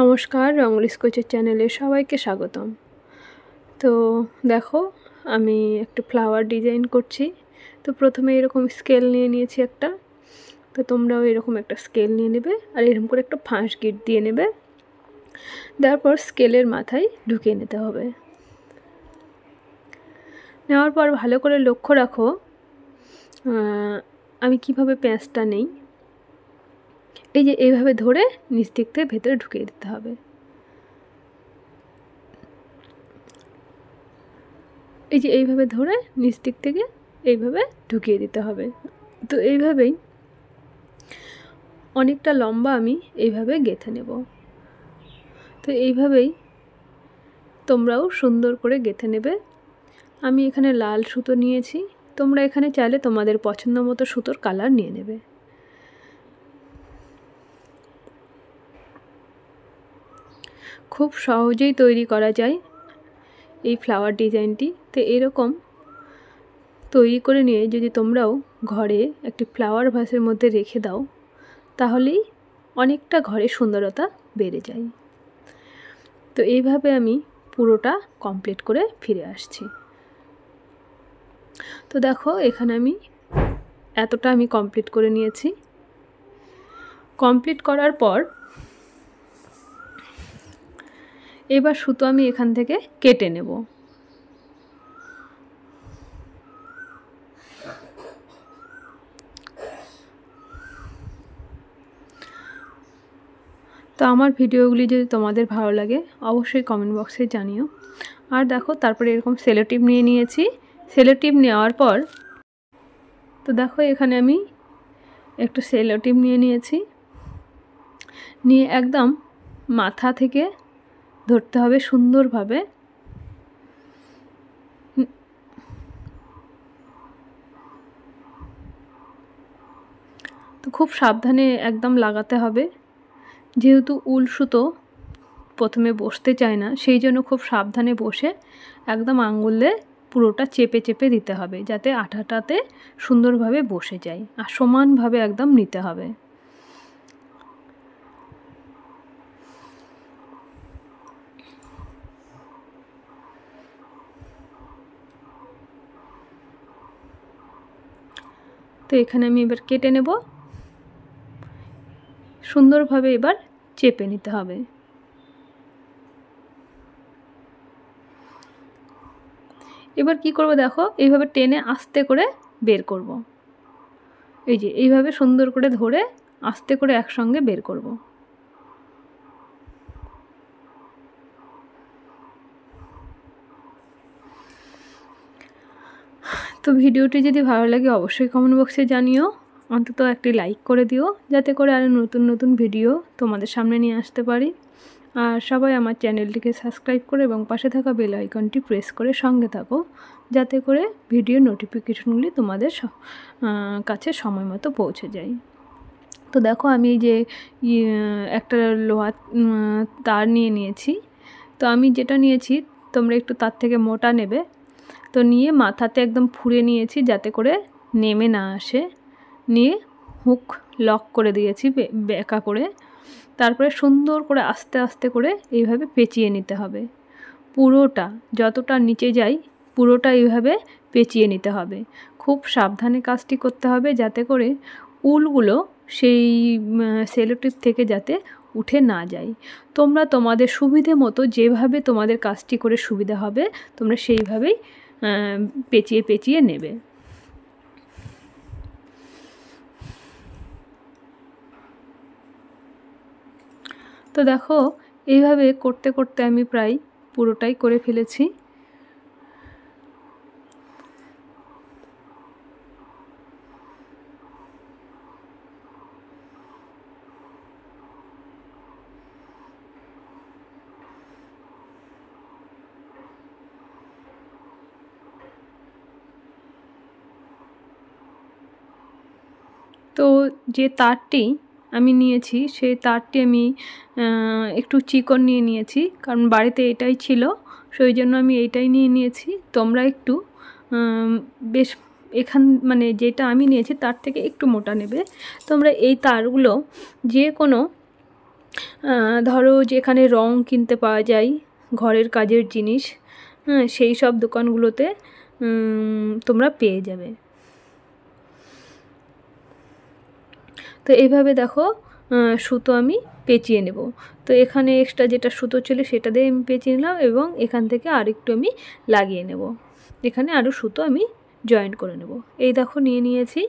নমস্কার, রঙ্গোলি স্কেচের চ্যানেলে সবাইকে স্বাগতম। তো দেখো, আমি একটা ফ্লাওয়ার ডিজাইন করছি। তো প্রথমে এরকম স্কেল নিয়ে নিয়েছি একটা। তো তোমরাও এরকম একটা স্কেল নিয়ে নেবে আর এরকম করে একটা ফাঁস গিট দিয়ে নেবে। তারপর স্কেলের মাথায় ঢুকিয়ে নিতে হবে। নেওয়ার পর ভালো করে লক্ষ্য রাখো আমি কিভাবে পেঁচটা নেই। এই যে এইভাবে ধরে নিচ দিক থেকে ভেতরে ঢুকিয়ে দিতে হবে। এই যে এইভাবে ধরে নিচ দিক থেকে এইভাবে ঢুকিয়ে দিতে হবে। তো এইভাবেই অনেকটা লম্বা আমি এইভাবে গেঁথে নেব। তো এইভাবেই তোমরাও সুন্দর করে গেঁথে নেবে। আমি এখানে লাল সুতো নিয়েছি, তোমরা এখানে চাইলে তোমাদের পছন্দ মতো সুতোর কালার নিয়ে নেবে। খুব সহজেই তৈরি করা যায় এই ফ্লাওয়ার ডিজাইনটি। তো এরকম তৈরি করে নিয়ে যদি তোমরাও ঘরে একটি ফ্লাওয়ার ভাসের মধ্যে রেখে দাও, তাহলেই অনেকটা ঘরে সুন্দরতা বেড়ে যায়। তো এইভাবে আমি পুরোটা কমপ্লিট করে ফিরে আসছি। তো দেখো, এখানে আমি এতটা আমি কমপ্লিট করে নিয়েছি। কমপ্লিট করার পর এবার সুতো আমি এখান থেকে কেটে নেব। তো আমার ভিডিওগুলি যদি তোমাদের ভালো লাগে অবশ্যই কমেন্ট বক্সে জানিও। আর দেখো, তারপরে এরকম সেলো টিপ নিয়ে নিয়েছি। সেলো টিপ নেওয়ার পর তো দেখো, এখানে আমি একটু সেলো টিপ নিয়ে নিয়েছি। নিয়ে একদম মাথা থেকে ধরতে হবে সুন্দরভাবে। তো খুব সাবধানে একদম লাগাতে হবে, যেহেতু উল সুতো প্রথমে বসতে চায় না, সেই জন্য খুব সাবধানে বসে একদম আঙুলে পুরোটা চেপে চেপে দিতে হবে, যাতে আঠাটাতে সুন্দরভাবে বসে যায়। আর সমানভাবে একদম নিতে হবে। তো এখানে আমি এবার কেটে নেব। সুন্দরভাবে এবার চেপে নিতে হবে। এবার কি করব দেখো, এইভাবে টেনে আস্তে করে বের করব। এই যে এইভাবে সুন্দর করে ধরে আস্তে করে একসঙ্গে বের করব। তো ভিডিওটি যদি ভালো লাগে অবশ্যই কমেন্ট বক্সে জানিও। অন্তত একটি লাইক করে দিও, যাতে করে আরও নতুন নতুন ভিডিও তোমাদের সামনে নিয়ে আসতে পারি। আর সবাই আমার চ্যানেলটিকে সাবস্ক্রাইব করে এবং পাশে থাকা বেল আইকনটি প্রেস করে সঙ্গে থাকো, যাতে করে ভিডিও নোটিফিকেশনগুলি তোমাদের কাছে সময় মতো পৌঁছে যায়। তো দেখো, আমি এই যে একটা লোহার তার নিয়ে নিয়েছি। তো আমি যেটা নিয়েছি, তোমরা একটু তার থেকে মোটা নেবে। তো নিয়ে মাথাতে একদম ফুঁড়ে নিয়েছি, যাতে করে নেমে না আসে। নিয়ে হুক লক করে দিয়েছি বেঁকা করে। তারপরে সুন্দর করে আস্তে আস্তে করে এইভাবে পেঁচিয়ে নিতে হবে। পুরোটা যতটা নিচে যায় পুরোটা এইভাবে পেঁচিয়ে নিতে হবে। খুব সাবধানে কাজটি করতে হবে, যাতে করে উলগুলো সেই সেলো টিপ থেকে যাতে উঠে না যায়। তোমরা তোমাদের সুবিধে মতো যেভাবে তোমাদের কাজটি করে সুবিধা হবে তোমরা সেইভাবেই পেঁচিয়ে পেঁচিয়ে নেবে। তো দেখো, এইভাবে করতে করতে আমি প্রায় পুরোটাই করে ফেলেছি। তো যে তারটি আমি নিয়েছি সেই তারটি আমি একটু চিকন নিয়ে নিয়েছি, কারণ বাড়িতে এটাই ছিল, সেই জন্য আমি এইটাই নিয়ে নিয়েছি। তোমরা একটু বেশ মানে যেটা আমি নিয়েছি তার থেকে একটু মোটা নেবে। তোমরা এই তারগুলো যে কোনো ধরো যেখানে রং কিনতে পাওয়া যায়, ঘরের কাজের জিনিস, সেই সব দোকানগুলোতে তোমরা পেয়ে যাবে। তো এইভাবে দেখো সুতো আমি পেঁচিয়ে নেব। তো এখানে এক্সট্রা যেটা সুতো ছিল সেটা দিয়ে আমি পেঁচিয়ে নিলাম এবং এখান থেকে আরেকটু আমি লাগিয়ে নেব। এখানে আরও সুতো আমি জয়েন করে নেব। এই দেখো নিয়ে নিয়েছি।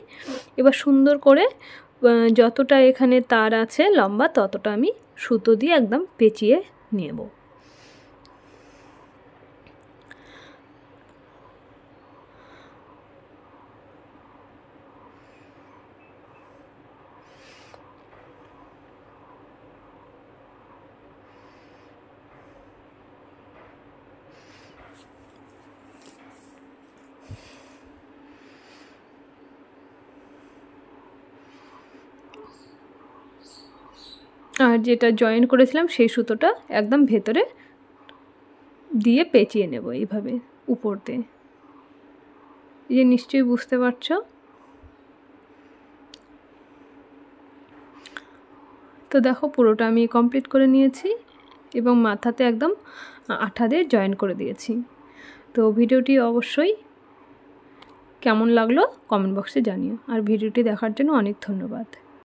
এবার সুন্দর করে যতটা এখানে তার আছে লম্বা ততটা আমি সুতো দিয়ে একদম পেঁচিয়ে নেব। আর যেটা জয়েন করেছিলাম সেই সুতোটা একদম ভেতরে দিয়ে পেঁচিয়ে নেব এইভাবে উপর দিয়ে। এই যে নিশ্চয়ই বুঝতে পারছো। তো দেখো পুরোটা আমি কমপ্লিট করে নিয়েছি এবং মাথাতে একদম আঠা দিয়ে জয়েন করে দিয়েছি। তো ভিডিওটি অবশ্যই কেমন লাগলো কমেন্ট বক্সে জানিও। আর ভিডিওটি দেখার জন্য অনেক ধন্যবাদ।